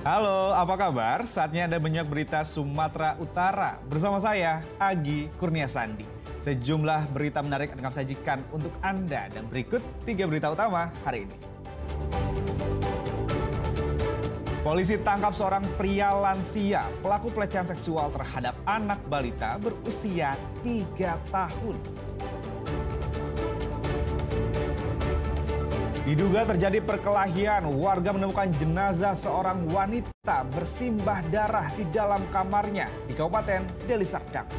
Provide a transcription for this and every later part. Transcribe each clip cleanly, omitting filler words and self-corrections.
Halo, apa kabar? Saatnya Anda menyimak berita Sumatera Utara. Bersama saya, Agi Kurniasandi. Sejumlah berita menarik akan kami sajikan untuk Anda. Dan berikut 3 berita utama hari ini. Polisi tangkap seorang pria lansia, pelaku pelecehan seksual terhadap anak balita berusia 3 tahun. Diduga terjadi perkelahian, warga menemukan jenazah seorang wanita bersimbah darah di dalam kamarnya di Kabupaten Deli Serdang.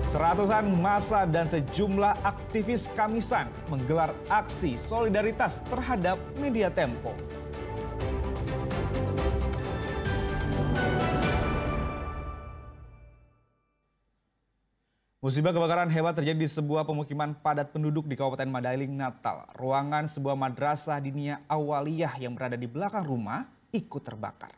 Seratusan massa dan sejumlah aktivis Kamisan menggelar aksi solidaritas terhadap media Tempo. Musibah kebakaran hebat terjadi di sebuah pemukiman padat penduduk di Kabupaten Mandailing, Natal. Ruangan sebuah madrasah diniyah awaliyah yang berada di belakang rumah ikut terbakar.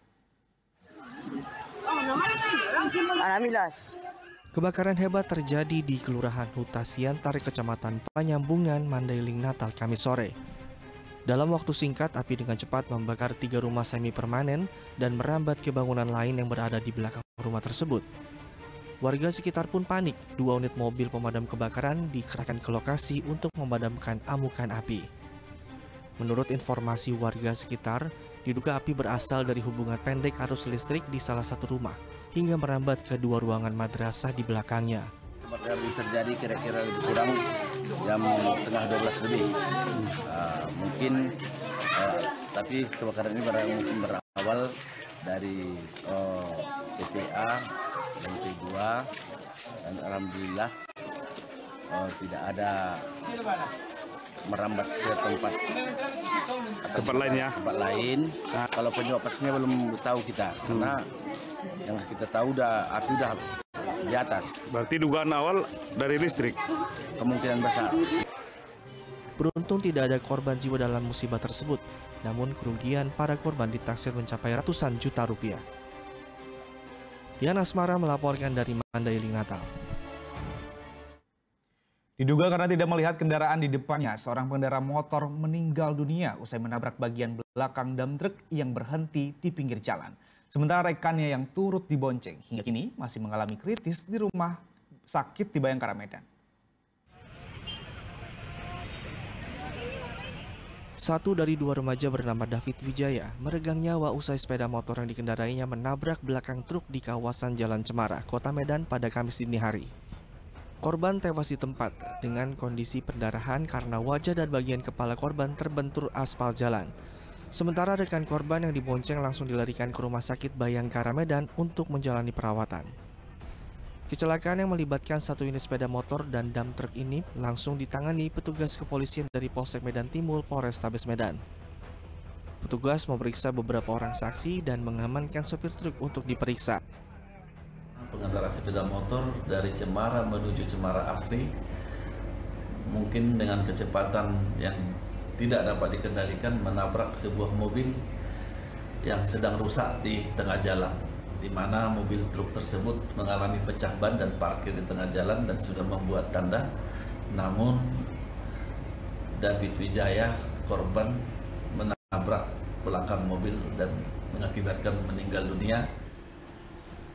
Kebakaran hebat terjadi di Kelurahan Huta Siantar, Kecamatan Panyambungan, Mandailing, Natal, Kamis sore. Dalam waktu singkat, api dengan cepat membakar 3 rumah semi permanen dan merambat ke bangunan lain yang berada di belakang rumah tersebut. Warga sekitar pun panik. 2 unit mobil pemadam kebakaran dikerahkan ke lokasi untuk memadamkan amukan api. Menurut informasi warga sekitar, diduga api berasal dari hubungan pendek arus listrik di salah satu rumah hingga merambat ke 2 ruangan madrasah di belakangnya. Kebakaran terjadi kira-kira lebih kurang jam tengah 12 lebih. Tapi kebakaran ini mungkin berawal dari TPA lantai 2 dan alhamdulillah tidak ada merambat ke tempat lain. Kalau penyebab pastinya belum tahu kita, karena yang kita tahu api udah di atas. Berarti dugaan awal dari listrik? Kemungkinan besar. Beruntung tidak ada korban jiwa dalam musibah tersebut, namun kerugian para korban ditaksir mencapai ratusan juta rupiah. Dian Asmara melaporkan dari Mandailing, Natal. Diduga karena tidak melihat kendaraan di depannya, seorang pengendara motor meninggal dunia usai menabrak bagian belakang dam truk yang berhenti di pinggir jalan. Sementara rekannya yang turut dibonceng hingga kini masih mengalami kritis di rumah sakit di Bayangkara, Medan. Satu dari 2 remaja bernama David Wijaya meregang nyawa usai sepeda motor yang dikendarainya menabrak belakang truk di kawasan Jalan Cemara, Kota Medan pada Kamis dini hari. Korban tewas di tempat dengan kondisi pendarahan karena wajah dan bagian kepala korban terbentur aspal jalan. Sementara rekan korban yang dibonceng langsung dilarikan ke Rumah Sakit Bayangkara, Medan untuk menjalani perawatan. Kecelakaan yang melibatkan 1 unit sepeda motor dan dam truk ini langsung ditangani petugas kepolisian dari Polsek Medan Timur, Polrestabes Medan. Petugas memeriksa beberapa orang saksi dan mengamankan sopir truk untuk diperiksa. Pengendara sepeda motor dari Cemara menuju Cemara Asri mungkin dengan kecepatan yang tidak dapat dikendalikan menabrak sebuah mobil yang sedang rusak di tengah jalan, di mana mobil truk tersebut mengalami pecah ban dan parkir di tengah jalan dan sudah membuat tanda. Namun David Wijaya, korban, menabrak belakang mobil dan mengakibatkan meninggal dunia.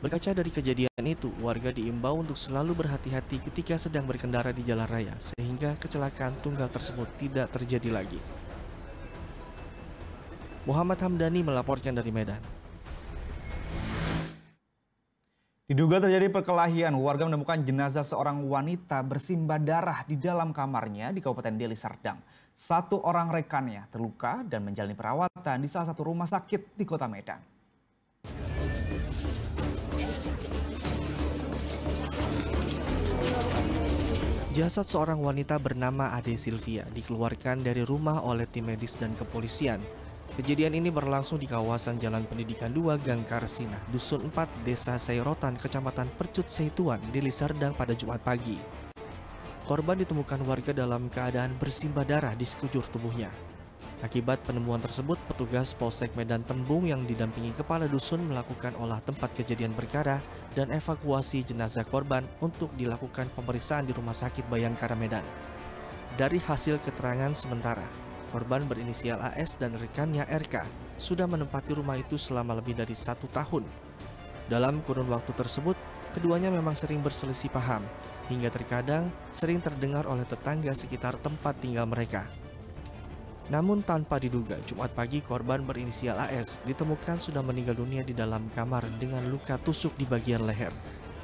Berkaca dari kejadian itu, warga diimbau untuk selalu berhati-hati ketika sedang berkendara di jalan raya, sehingga kecelakaan tunggal tersebut tidak terjadi lagi. Muhammad Hamdani melaporkan dari Medan. Diduga terjadi perkelahian, warga menemukan jenazah seorang wanita bersimbah darah di dalam kamarnya di Kabupaten Deli Serdang. 1 orang rekannya terluka dan menjalani perawatan di salah satu rumah sakit di Kota Medan. Jasad seorang wanita bernama Ade Silvia dikeluarkan dari rumah oleh tim medis dan kepolisian. Kejadian ini berlangsung di kawasan Jalan Pendidikan 2 Gang Karsina, Dusun 4, Desa Sairotan, Kecamatan Percut Seituan, Deli Serdang pada Jumat pagi. Korban ditemukan warga dalam keadaan bersimbah darah di sekujur tubuhnya. Akibat penemuan tersebut, petugas Polsek Medan Tembung yang didampingi kepala dusun melakukan olah tempat kejadian perkara dan evakuasi jenazah korban untuk dilakukan pemeriksaan di Rumah Sakit Bayangkara Medan. Dari hasil keterangan sementara, korban berinisial AS dan rekannya RK sudah menempati rumah itu selama lebih dari 1 tahun. Dalam kurun waktu tersebut, keduanya memang sering berselisih paham, hingga terkadang sering terdengar oleh tetangga sekitar tempat tinggal mereka. Namun tanpa diduga, Jumat pagi korban berinisial AS ditemukan sudah meninggal dunia di dalam kamar dengan luka tusuk di bagian leher.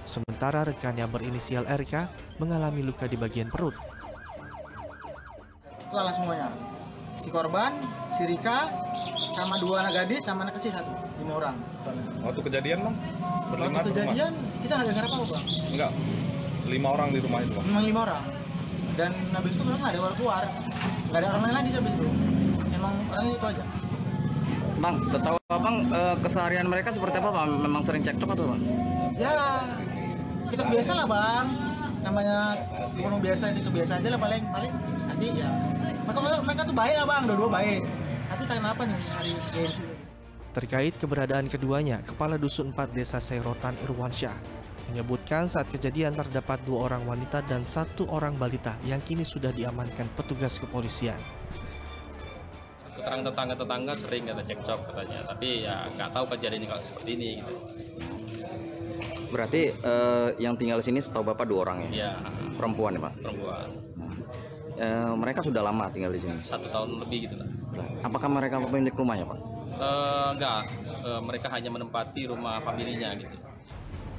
Sementara rekannya berinisial RK mengalami luka di bagian perut. Kalah semuanya. Si korban, si Rika, sama 2 anak gadis, sama anak kecil 1. 5 orang. Waktu kejadian bang? Berlima Waktu kejadian kita nggak dengar apa-apa bang. Enggak, 5 orang di rumah itu bang. Memang 5 orang. Dan habis itu nggak ada orang keluar. Nggak ada orang lain lagi habis itu. Emang orangnya itu aja. Bang, setahu abang keseharian mereka seperti apa bang? Memang sering cekcok atau bang? Ya, kita biasa lah bang. Namanya bunuh biasa itu biasa aja lah paling nanti ya. Mereka tuh baik lah bang, dua-dua baik. Tapi kenapa nih hari games? Terkait keberadaan keduanya, Kepala Dusun 4 Desa Seirotan Irwansyah menyebutkan saat kejadian terdapat 2 orang wanita dan 1 orang balita yang kini sudah diamankan petugas kepolisian. Keterangan tetangga sering ada cekcok katanya, tapi ya nggak tahu kejadian ini kalau seperti ini gitu. Berarti yang tinggal di sini setahu bapak 2 orang ya? Iya. Perempuan ya pak? Perempuan. Mereka sudah lama tinggal di sini? 1 tahun lebih gitu lah. Apakah mereka pemilik rumahnya pak? Enggak, mereka hanya menempati rumah familinya gitu.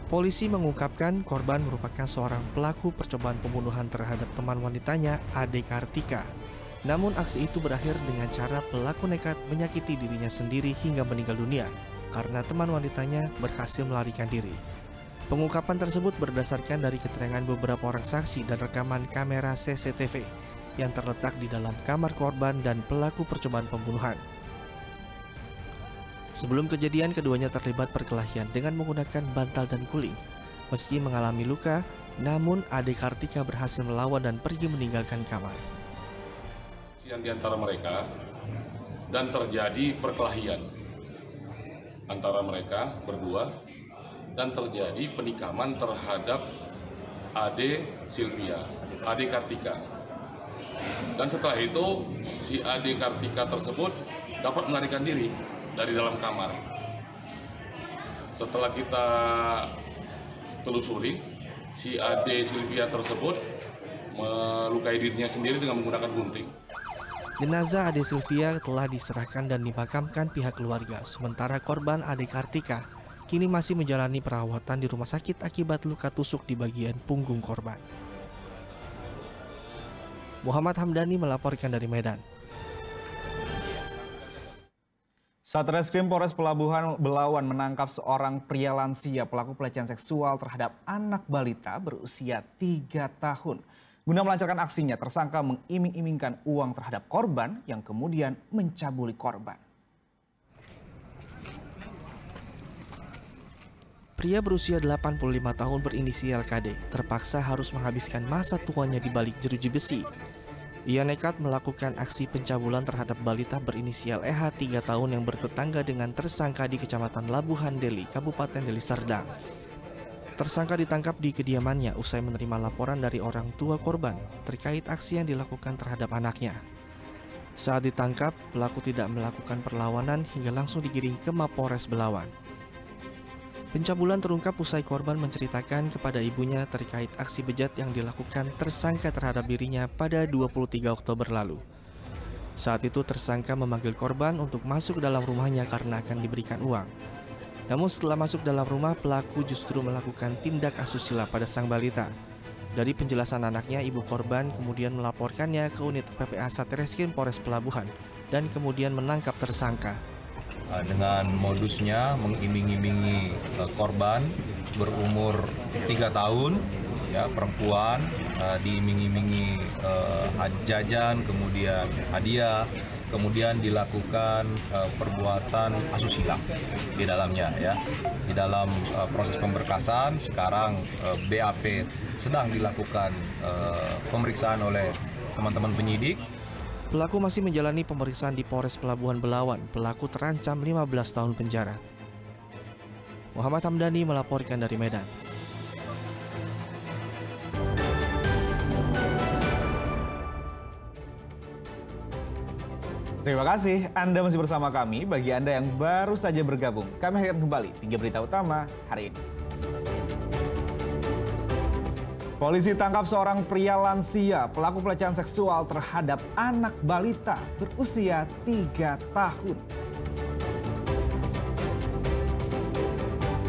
Polisi mengungkapkan korban merupakan seorang pelaku percobaan pembunuhan terhadap teman wanitanya, Ade Kartika. Namun aksi itu berakhir dengan cara pelaku nekat menyakiti dirinya sendiri hingga meninggal dunia karena teman wanitanya berhasil melarikan diri. Pengungkapan tersebut berdasarkan dari keterangan beberapa orang saksi dan rekaman kamera CCTV yang terletak di dalam kamar korban dan pelaku percobaan pembunuhan. Sebelum kejadian, keduanya terlibat perkelahian dengan menggunakan bantal dan guling. Meski mengalami luka, namun Ade Kartika berhasil melawan dan pergi meninggalkan kamar. Di antara mereka dan terjadi perkelahian antara mereka berdua dan terjadi penikaman terhadap Ade Sylvia, Ade Kartika. Dan setelah itu si Ade Kartika tersebut dapat melarikan diri dari dalam kamar. Setelah kita telusuri, si Ade Sylvia tersebut melukai dirinya sendiri dengan menggunakan gunting. Jenazah Ade Sylvia telah diserahkan dan dimakamkan pihak keluarga, sementara korban Ade Kartika kini masih menjalani perawatan di rumah sakit akibat luka tusuk di bagian punggung korban. Muhammad Hamdani melaporkan dari Medan. Satreskrim Polres Pelabuhan Belawan menangkap seorang pria lansia pelaku pelecehan seksual terhadap anak balita berusia 3 tahun. Guna melancarkan aksinya, tersangka mengiming-imingkan uang terhadap korban yang kemudian mencabuli korban. Pria berusia 85 tahun berinisial KD terpaksa harus menghabiskan masa tuanya di balik jeruji besi. Ia nekat melakukan aksi pencabulan terhadap balita berinisial EH 3 tahun yang bertetangga dengan tersangka di Kecamatan Labuhan Deli, Kabupaten Deli Serdang. Tersangka ditangkap di kediamannya usai menerima laporan dari orang tua korban terkait aksi yang dilakukan terhadap anaknya. Saat ditangkap, pelaku tidak melakukan perlawanan hingga langsung digiring ke Mapolres Belawan. Pencabulan terungkap usai korban menceritakan kepada ibunya terkait aksi bejat yang dilakukan tersangka terhadap dirinya pada 23 Oktober lalu. Saat itu tersangka memanggil korban untuk masuk ke dalam rumahnya karena akan diberikan uang. Namun setelah masuk dalam rumah, pelaku justru melakukan tindak asusila pada sang balita. Dari penjelasan anaknya, ibu korban kemudian melaporkannya ke unit PPA Satreskrim Polres Pelabuhan dan kemudian menangkap tersangka. Dengan modusnya mengiming-imingi korban berumur 3 tahun, ya, perempuan, diiming-imingi jajan, kemudian hadiah, kemudian dilakukan perbuatan asusila di dalamnya, ya. Di dalam proses pemberkasan sekarang BAP sedang dilakukan pemeriksaan oleh teman-teman penyidik. Pelaku masih menjalani pemeriksaan di Polres Pelabuhan Belawan. Pelaku terancam 15 tahun penjara. Muhammad Hamdani melaporkan dari Medan. Terima kasih Anda masih bersama kami. Bagi Anda yang baru saja bergabung, kami akan kembali 3 berita utama hari ini. Polisi tangkap seorang pria lansia pelaku pelecehan seksual terhadap anak balita berusia 3 tahun.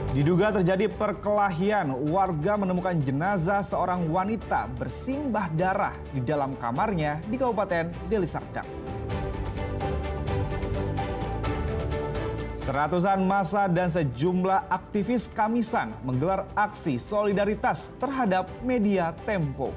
Diduga terjadi perkelahian, warga menemukan jenazah seorang wanita bersimbah darah di dalam kamarnya di Kabupaten Deli Serdang. Seratusan massa dan sejumlah aktivis Kamisan menggelar aksi solidaritas terhadap media Tempo.